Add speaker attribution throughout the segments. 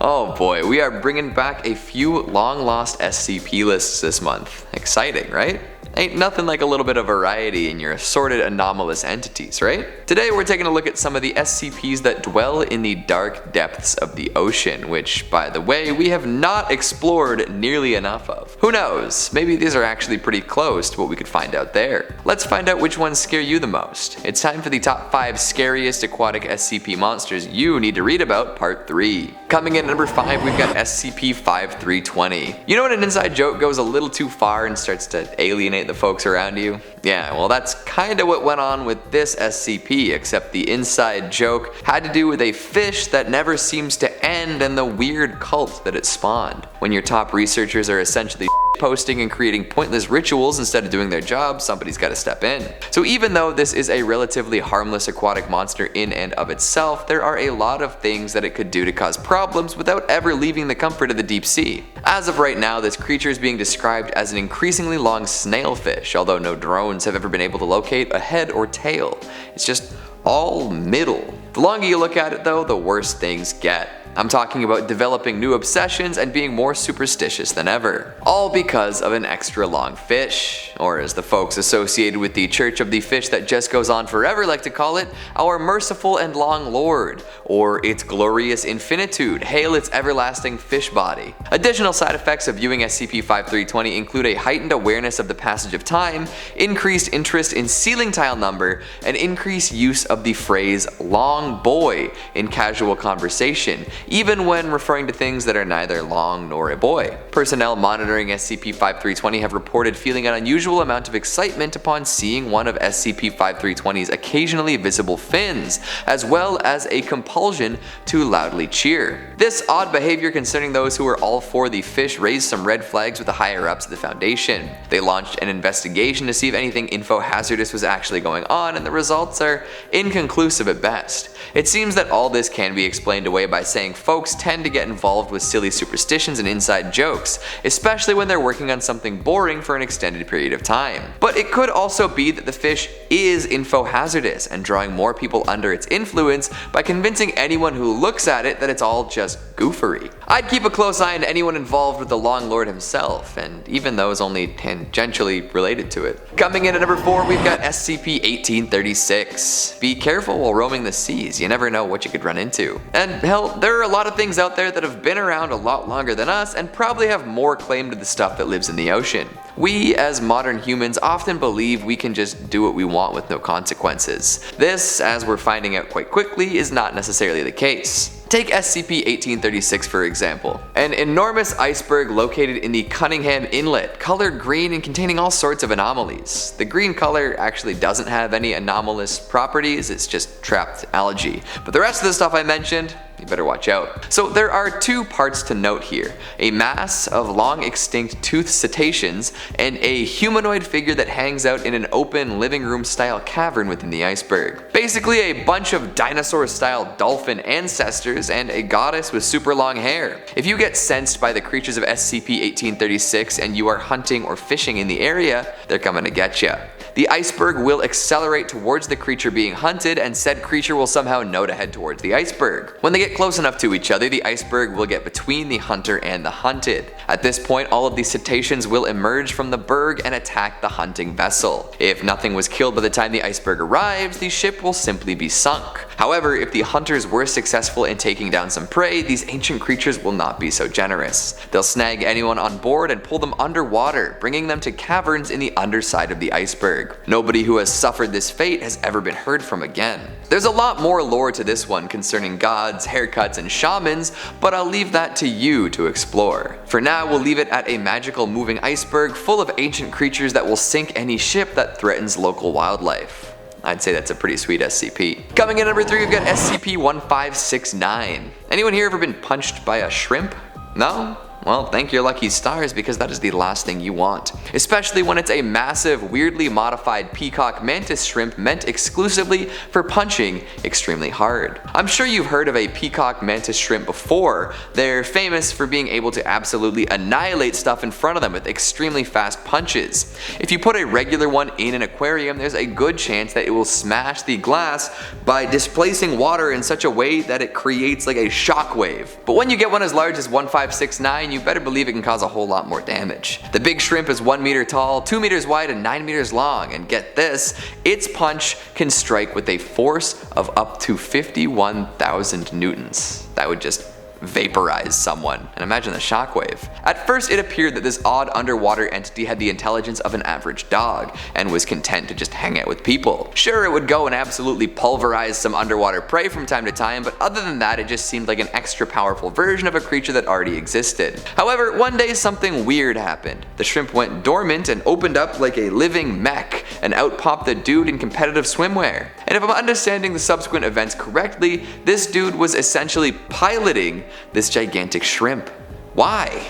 Speaker 1: Oh boy, we are bringing back a few long-lost SCP lists this month. Exciting, right? Ain't nothing like a little bit of variety in your assorted anomalous entities, right? Today we're taking a look at some of the SCPs that dwell in the dark depths of the ocean, which, by the way, we have not explored nearly enough of. Who knows, maybe these are actually pretty close to what we could find out there. Let's find out which ones scare you the most. It's time for the top 5 scariest aquatic SCP monsters you need to read about, part 3. Coming in at number 5, we've got SCP-5320. You know when an inside joke goes a little too far and starts to alienate the folks around you? Yeah, well that's kinda what went on with this SCP, except the inside joke had to do with a fish that never seems to end and the weird cult that it spawned. When your top researchers are essentially posting and creating pointless rituals instead of doing their job, somebody's gotta step in. So even though this is a relatively harmless aquatic monster in and of itself, there are a lot of things that it could do to cause problems without ever leaving the comfort of the deep sea. As of right now, this creature is being described as an increasingly long snailfish, although no drones have ever been able to locate a head or tail. It's just all middle. The longer you look at it though, the worse things get. I'm talking about developing new obsessions and being more superstitious than ever. All because of an extra long fish, or as the folks associated with the Church of the Fish that just goes on forever like to call it, our merciful and long lord, or its glorious infinitude, hail its everlasting fish body. Additional side effects of viewing SCP-5320 include a heightened awareness of the passage of time, increased interest in ceiling tile number, and increased use of the phrase long boy in casual conversation, even when referring to things that are neither long nor a boy. Personnel monitoring SCP-5320 have reported feeling an unusual amount of excitement upon seeing one of SCP-5320's occasionally visible fins, as well as a compulsion to loudly cheer. This odd behavior concerning those who are all for the fish raised some red flags with the higher ups of the Foundation. They launched an investigation to see if anything info-hazardous was actually going on, and the results are inconclusive at best. It seems that all this can be explained away by saying folks tend to get involved with silly superstitions and inside jokes, especially when they're working on something boring for an extended period of time. But it could also be that the fish is info-hazardous and drawing more people under its influence by convincing anyone who looks at it that it's all just goofery. I'd keep a close eye on anyone involved with the Long Lord himself, and even those only tangentially related to it. Coming in at number 4, we've got SCP-1836. Be careful while roaming the seas, you never know what you could run into. And hell, there are a lot of things out there that have been around a lot longer than us and probably have more claim to the stuff that lives in the ocean. We, as modern humans, often believe we can just do what we want with no consequences. This, as we're finding out quite quickly, is not necessarily the case. Take SCP-1836 for example. An enormous iceberg located in the Cunningham Inlet, colored green and containing all sorts of anomalies. The green color actually doesn't have any anomalous properties, it's just trapped algae. But the rest of the stuff I mentioned, you better watch out. So there are 2 parts to note here. A mass of long extinct toothed cetaceans and a humanoid figure that hangs out in an open living room style cavern within the iceberg. Basically a bunch of dinosaur style dolphin ancestors and a goddess with super long hair. If you get sensed by the creatures of SCP-1836 and you are hunting or fishing in the area, they're coming to get ya. The iceberg will accelerate towards the creature being hunted, and said creature will somehow know to head towards the iceberg. When they get close enough to each other, the iceberg will get between the hunter and the hunted. At this point, all of these cetaceans will emerge from the berg and attack the hunting vessel. If nothing was killed by the time the iceberg arrives, the ship will simply be sunk. However, if the hunters were successful in taking down some prey, these ancient creatures will not be so generous. They'll snag anyone on board and pull them underwater, bringing them to caverns in the underside of the iceberg. Nobody who has suffered this fate has ever been heard from again. There's a lot more lore to this one concerning gods, haircuts, and shamans, but I'll leave that to you to explore. For now, we'll leave it at a magical moving iceberg full of ancient creatures that will sink any ship that threatens local wildlife. I'd say that's a pretty sweet SCP. Coming in at number 3, we've got SCP-1569. Anyone here ever been punched by a shrimp? No? well, thank your lucky stars, because that is the last thing you want. Especially when it's a massive, weirdly modified peacock mantis shrimp meant exclusively for punching extremely hard. I'm sure you've heard of a peacock mantis shrimp before. They're famous for being able to absolutely annihilate stuff in front of them with extremely fast punches. If you put a regular one in an aquarium, there's a good chance that it will smash the glass by displacing water in such a way that it creates like a shockwave. But when you get one as large as 1569, you better believe it can cause a whole lot more damage. The big shrimp is 1 meter tall, 2 meters wide, and 9 meters long, and get this, its punch can strike with a force of up to 51,000 newtons. That would just vaporize someone, and imagine the shockwave. At first it appeared that this odd underwater entity had the intelligence of an average dog and was content to just hang out with people. Sure, it would go and absolutely pulverize some underwater prey from time to time, but other than that it just seemed like an extra powerful version of a creature that already existed. However, one day something weird happened. The shrimp went dormant and opened up like a living mech, and out popped the dude in competitive swimwear. And if I'm understanding the subsequent events correctly, this dude was essentially piloting this gigantic shrimp. Why?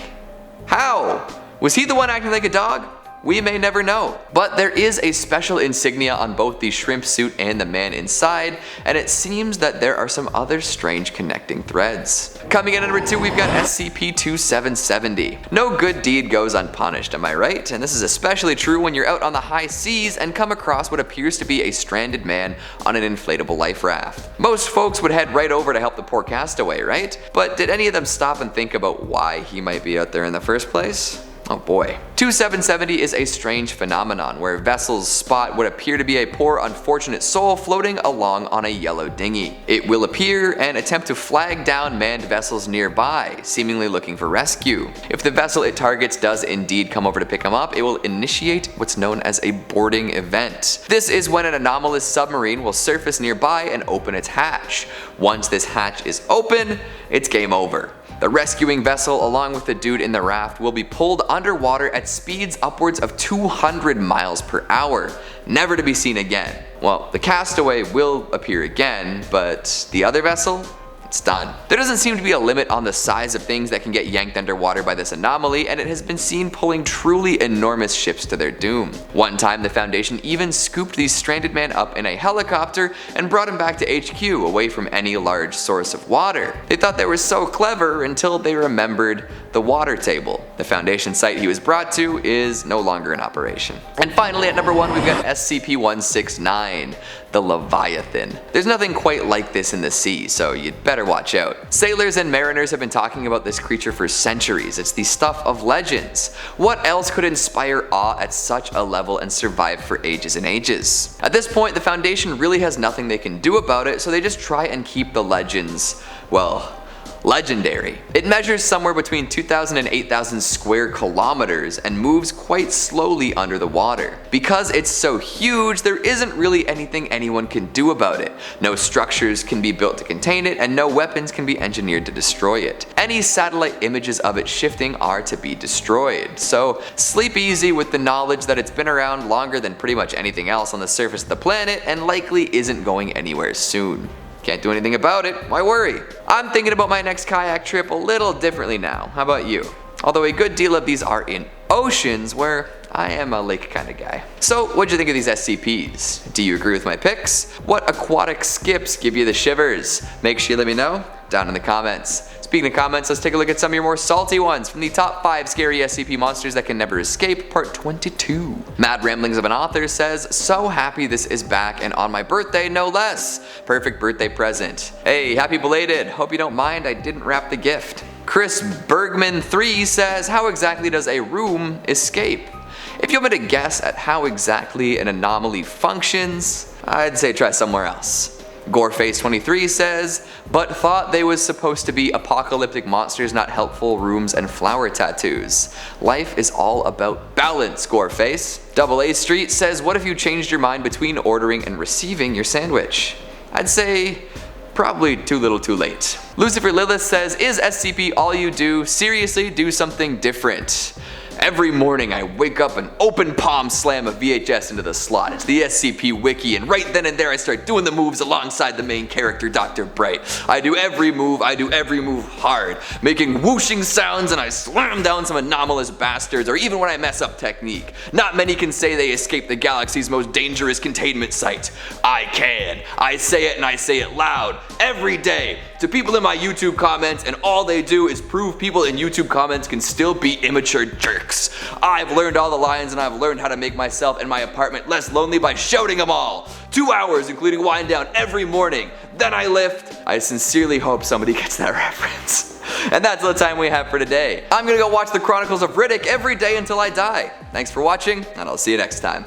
Speaker 1: How? Was he the one acting like a dog? We may never know. But there is a special insignia on both the shrimp suit and the man inside, and it seems that there are some other strange connecting threads. Coming in at number 2, we've got SCP-2770. No good deed goes unpunished, am I right? And this is especially true when you're out on the high seas and come across what appears to be a stranded man on an inflatable life raft. Most folks would head right over to help the poor castaway, right? But did any of them stop and think about why he might be out there in the first place? Oh boy. 2770 is a strange phenomenon where vessels spot what appear to be a poor unfortunate soul floating along on a yellow dinghy. It will appear and attempt to flag down manned vessels nearby, seemingly looking for rescue. If the vessel it targets does indeed come over to pick him up, it will initiate what's known as a boarding event. This is when an anomalous submarine will surface nearby and open its hatch. Once this hatch is open, it's game over. The rescuing vessel, along with the dude in the raft, will be pulled underwater at speeds upwards of 200 miles per hour, never to be seen again. Well, the castaway will appear again, but the other vessel? It's done. There doesn't seem to be a limit on the size of things that can get yanked underwater by this anomaly, and it has been seen pulling truly enormous ships to their doom. One time the Foundation even scooped the stranded man up in a helicopter and brought him back to HQ away from any large source of water. They thought they were so clever until they remembered the water table. The Foundation site he was brought to is no longer in operation. And finally at number 1 we've got SCP-169, the Leviathan. There's nothing quite like this in the sea, so you'd better watch out. Sailors and mariners have been talking about this creature for centuries. It's the stuff of legends. What else could inspire awe at such a level and survive for ages and ages? At this point, the Foundation really has nothing they can do about it, so they just try and keep the legends, well, legendary. It measures somewhere between 2,000 and 8,000 square kilometers and moves quite slowly under the water. Because it's so huge, there isn't really anything anyone can do about it. No structures can be built to contain it, and no weapons can be engineered to destroy it. Any satellite images of it shifting are to be destroyed. So sleep easy with the knowledge that it's been around longer than pretty much anything else on the surface of the planet and likely isn't going anywhere soon. Can't do anything about it, why worry? I'm thinking about my next kayak trip a little differently now, how about you? Although a good deal of these are in oceans, where I am a lake kind of guy. So what'd you think of these SCPs? Do you agree with my picks? What aquatic skips give you the shivers? Make sure you let me know down in the comments. Speaking of comments, let's take a look at some of your more salty ones from the top 5 scary SCP monsters that can never escape, part 22. Mad Ramblings of an Author says, so happy this is back and on my birthday no less. Perfect birthday present. Hey, happy belated. Hope you don't mind I didn't wrap the gift. Chris Bergman 3 says, how exactly does a room escape? If you want me to guess at how exactly an anomaly functions, I'd say try somewhere else. Goreface23 says, but thought they was supposed to be apocalyptic monsters, not helpful rooms and flower tattoos. Life is all about balance, Goreface. Double A Street says, what if you changed your mind between ordering and receiving your sandwich? I'd say probably too little too late. Lucifer Lilith says, is SCP all you do? Seriously, do something different. Every morning I wake up and open palm slam a VHS into the slot. It's the SCP Wiki, and right then and there I start doing the moves alongside the main character, Dr. Bright. I do every move hard, making whooshing sounds, and I slam down some anomalous bastards, or even when I mess up technique. Not many can say they escaped the galaxy's most dangerous containment site. I can. I say it, and I say it loud, every day, to people in my YouTube comments, and all they do is prove people in YouTube comments can still be immature jerks. I've learned all the lines, and I've learned how to make myself and my apartment less lonely by shouting them all. 2 hours, including wind down every morning. Then I lift. I sincerely hope somebody gets that reference. And that's all the time we have for today. I'm gonna go watch the Chronicles of Riddick every day until I die. Thanks for watching, and I'll see you next time.